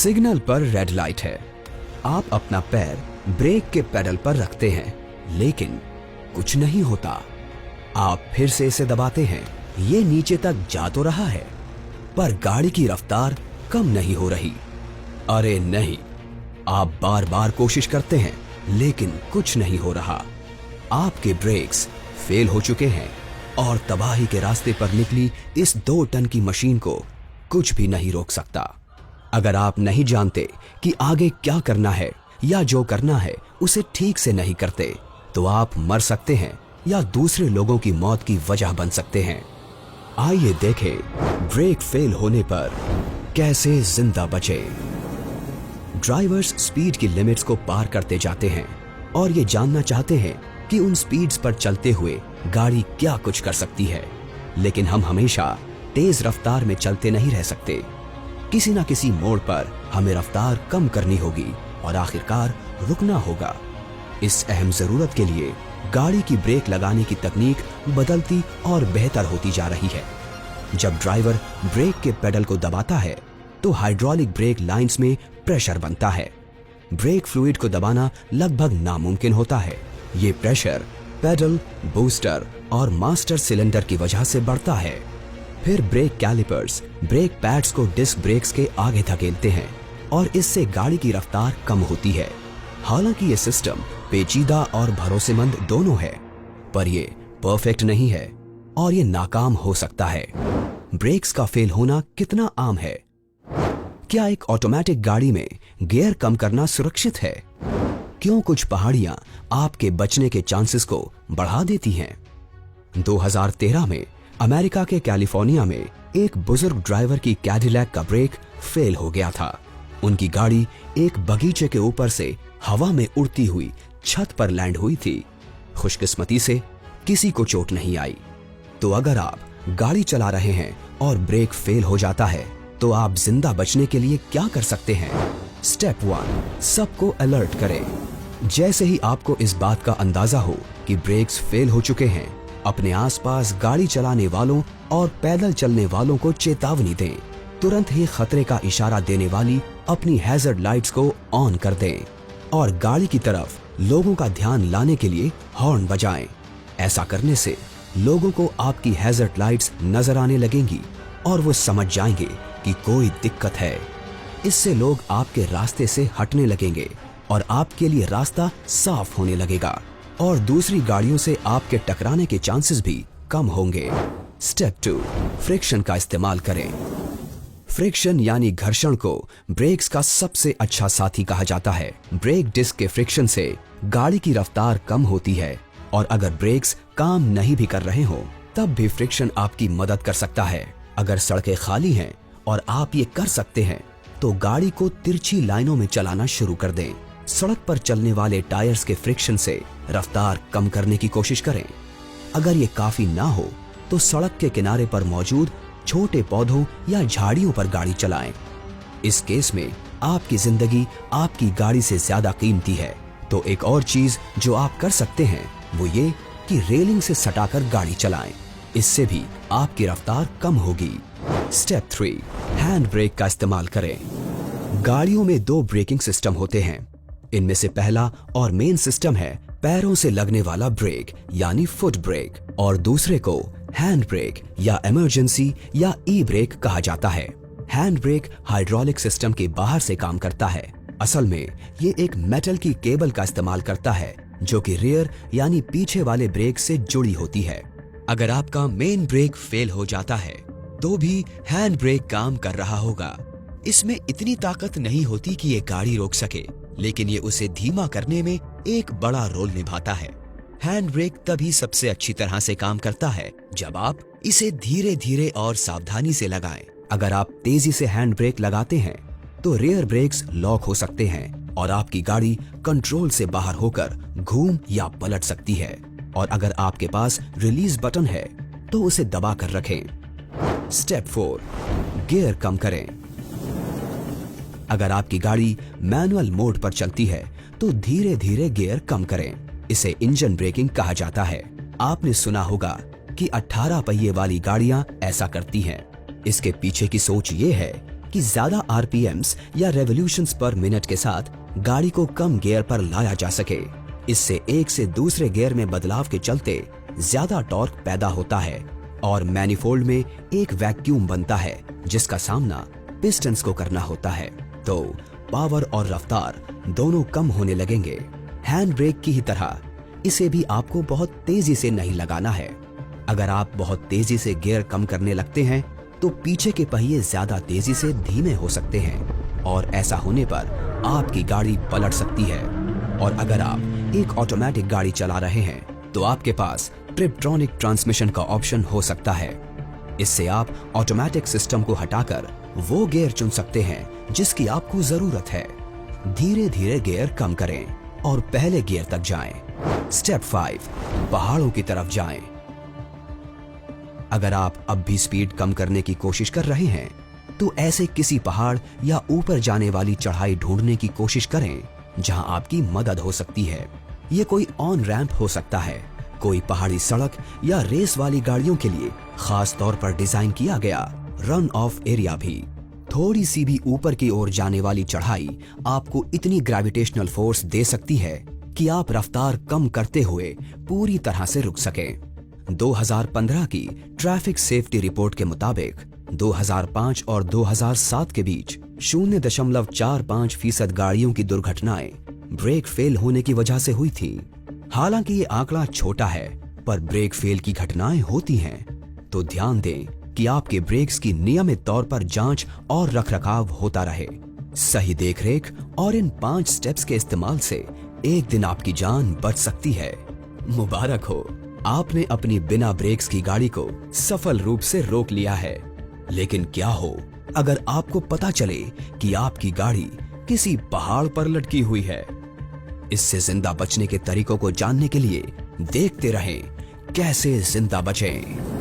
Signal पर red light है। आप अपना पैर ब्रेक के पेडल पर रखते हैं, लेकिन कुछ नहीं होता। आप फिर से इसे दबाते हैं, ये नीचे तक जा तो रहा है, पर गाड़ी की रफ्तार कम नहीं हो रही। अरे नहीं, आप बार बार कोशिश करते हैं, लेकिन कुछ नहीं हो रहा। आपके ब्रेक्स फेल हो चुके हैं और तबाही के रास्ते पर निकली इस 2 टन की मशीन को कुछ भी नहीं रोक सकता। अगर आप नहीं जानते कि आगे क्या करना है या जो करना है उसे ठीक से नहीं करते, तो आप मर सकते हैं या दूसरे लोगों की मौत की वजह बन सकते हैं। आइए देखें ब्रेक फेल होने पर कैसे जिंदा बचे। ड्राइवर्स स्पीड की लिमिट्स को पार करते जाते हैं और ये जानना चाहते हैं कि उन स्पीड्स पर चलते हुए गाड़ी क्या कुछ कर सकती है, लेकिन हम हमेशा तेज रफ्तार में चलते नहीं रह सकते। किसी न किसी मोड़ पर हमें रफ्तार कम करनी होगी और आखिरकार रुकना होगा। इस अहम जरूरत के लिए गाड़ी की ब्रेक लगाने की तकनीक बदलती और बेहतर होती जा रही है। जब ड्राइवर ब्रेक के पेडल को दबाता है तो हाइड्रोलिक ब्रेक लाइंस में प्रेशर बनता है। ब्रेक फ्लूइड को दबाना लगभग नामुमकिन होता है। ये प्रेशर पेडल, बूस्टर और मास्टर सिलेंडर की वजह से बढ़ता है। फिर ब्रेक कैलिपर्स ब्रेक पैड्स को डिस्क ब्रेक्स के आगे धकेलते हैं और इससे गाड़ी की रफ्तार कम होती है। हालांकि ये सिस्टम पेचीदा और भरोसेमंद दोनों है, पर ये परफेक्ट नहीं है और ये नाकाम हो सकता है। ब्रेक्स का फेल होना कितना आम है? क्या एक ऑटोमेटिक गाड़ी में गियर कम करना सुरक्षित है? क्यों कुछ पहाड़ियां आपके बचने के चांसेस को बढ़ा देती हैं? 2013 में अमेरिका के कैलिफोर्निया में एक बुजुर्ग ड्राइवर की कैडिलैक का ब्रेक फेल हो गया था। उनकी गाड़ी एक बगीचे के ऊपर से हवा में उड़ती हुई छत पर लैंड हुई थी। खुशकिस्मती से किसी को चोट नहीं आई। तो अगर आप गाड़ी चला रहे हैं और ब्रेक फेल हो जाता है, तो आप जिंदा बचने के लिए क्या कर सकते हैं? स्टेप 1, सबको अलर्ट करें। जैसे ही आपको इस बात का अंदाजा हो कि ब्रेक्स फेल हो चुके हैं, अपने आसपास गाड़ी चलाने वालों और पैदल चलने वालों को चेतावनी दें। तुरंत ही खतरे का इशारा देने वाली अपनी हैजर्ड लाइट्स को ऑन कर दें और गाड़ी की तरफ लोगों का ध्यान लाने के लिए हॉर्न बजाएं। ऐसा करने से लोगों को आपकी हैजर्ड लाइट्स नजर आने लगेंगी और वो समझ जाएंगे कि कोई दिक्कत है। इससे लोग आपके रास्ते से हटने लगेंगे और आपके लिए रास्ता साफ होने लगेगा और दूसरी गाड़ियों से आपके टकराने के चांसेस भी कम होंगे। स्टेप 2, फ्रिक्शन का इस्तेमाल करें। फ्रिक्शन यानी घर्षण को ब्रेक्स का सबसे अच्छा साथी कहा जाता है। ब्रेक डिस्क के फ्रिक्शन से गाड़ी की रफ्तार कम होती है और अगर ब्रेक्स काम नहीं भी कर रहे हो, तब भी फ्रिक्शन आपकी मदद कर सकता है। अगर सड़कें खाली हैं और आप ये कर सकते हैं, तो गाड़ी को तिरछी लाइनों में चलाना शुरू कर दें। सड़क पर चलने वाले टायर्स के फ्रिक्शन से रफ्तार कम करने की कोशिश करें। अगर ये काफी ना हो, तो सड़क के किनारे पर मौजूद छोटे पौधों या झाड़ियों पर गाड़ी चलाएं। इस केस में आपकी जिंदगी आपकी गाड़ी से ज्यादा कीमती है। तो एक और चीज जो आप कर सकते हैं वो ये कि रेलिंग से सटाकर गाड़ी चलाएं। इससे भी आपकी रफ्तार कम होगी। स्टेप 3, हैंड ब्रेक का इस्तेमाल करें। गाड़ियों में 2 ब्रेकिंग सिस्टम होते हैं। इनमें से पहला और मेन सिस्टम है पैरों से लगने वाला ब्रेक यानी फुट ब्रेक, और दूसरे को हैंड ब्रेक या इमरजेंसी या ई ब्रेक कहा जाता है। हैंड ब्रेक हाइड्रोलिक सिस्टम के बाहर से काम करता है। असल में ये एक मेटल की केबल का इस्तेमाल करता है जो कि रियर यानी पीछे वाले ब्रेक से जुड़ी होती है। अगर आपका मेन ब्रेक फेल हो जाता है, तो भी हैंड ब्रेक काम कर रहा होगा। इसमें इतनी ताकत नहीं होती कि ये गाड़ी रोक सके, लेकिन ये उसे धीमा करने में एक बड़ा रोल निभाता है। हैंड ब्रेक तभी सबसे अच्छी तरह से काम करता है जब आप इसे धीरे धीरे और सावधानी से लगाएं। अगर आप तेजी से हैंड ब्रेक लगाते हैं, तो रियर ब्रेक्स लॉक हो सकते हैं और आपकी गाड़ी कंट्रोल से बाहर होकर घूम या पलट सकती है। और अगर आपके पास रिलीज बटन है, तो उसे दबा कर रखें। स्टेप 4, गियर कम करें। अगर आपकी गाड़ी मैनुअल मोड पर चलती है, तो धीरे धीरे गियर कम करें। इसे इंजन ब्रेकिंग कहा जाता है। आपने सुना होगा कि 18 पहिए वाली गाड़ियां ऐसा करती हैं। इसके पीछे की सोच ये है कि ज्यादा आरपीएम्स या रेवोल्यूशंस पर मिनट के साथ गाड़ी को कम गियर पर लाया जा सके। इससे एक से दूसरे गियर में बदलाव के चलते ज्यादा टॉर्क पैदा होता है और मैनिफोल्ड में एक वैक्यूम बनता है जिसका सामना पिस्टन्स को करना होता है, तो पावर और रफ्तार दोनों कम होने लगेंगे। हैंड ब्रेक की ही तरह इसे भी आपको बहुत तेजी से नहीं लगाना है। अगर आप बहुत तेजी से गियर कम करने लगते हैं तो पीछे के पहिए ज्यादा तेजी से धीमे हो सकते हैं और ऐसा होने पर आपकी गाड़ी पलट सकती है। और अगर आप एक ऑटोमेटिक गाड़ी चला रहे हैं तो आपके पास ट्रिपट्रॉनिक ट्रांसमिशन का ऑप्शन हो सकता है। इससे आप ऑटोमेटिक सिस्टम को हटाकर वो गियर चुन सकते हैं जिसकी आपको जरूरत है। धीरे धीरे गियर कम करें और पहले गियर तक जाएं। स्टेप 5, पहाड़ों की तरफ जाएं। अगर आप अब भी स्पीड कम करने की कोशिश कर रहे हैं तो ऐसे किसी पहाड़ या ऊपर जाने वाली चढ़ाई ढूंढने की कोशिश करें जहां आपकी मदद हो सकती है। ये कोई ऑन रैंप हो सकता है, कोई पहाड़ी सड़क या रेस वाली गाड़ियों के लिए खास तौर पर डिजाइन किया गया रन ऑफ एरिया भी। थोड़ी सी भी ऊपर की ओर जाने वाली चढ़ाई आपको इतनी ग्रेविटेशनल फोर्स दे सकती है कि आप रफ्तार कम करते हुए पूरी तरह से रुक सकें। 2015 की ट्रैफिक सेफ्टी रिपोर्ट के मुताबिक 2005 और 2007 के बीच 0.45% गाड़ियों की दुर्घटनाएं ब्रेक फेल होने की वजह से हुई थी। हालांकि ये आंकड़ा छोटा है, पर ब्रेक फेल की घटनाएं होती हैं, तो ध्यान दें कि आपके ब्रेक्स की नियमित तौर पर जांच और रखरखाव होता रहे। सही देखरेख और इन 5 स्टेप्स के इस्तेमाल से एक दिन आपकी जान बच सकती है। मुबारक हो, आपने अपनी बिना ब्रेक्स की गाड़ी को सफल रूप से रोक लिया है। लेकिन क्या हो अगर आपको पता चले कि आपकी गाड़ी किसी पहाड़ पर लटकी हुई है? इससे जिंदा बचने के तरीकों को जानने के लिए देखते रहें कैसे जिंदा बचें।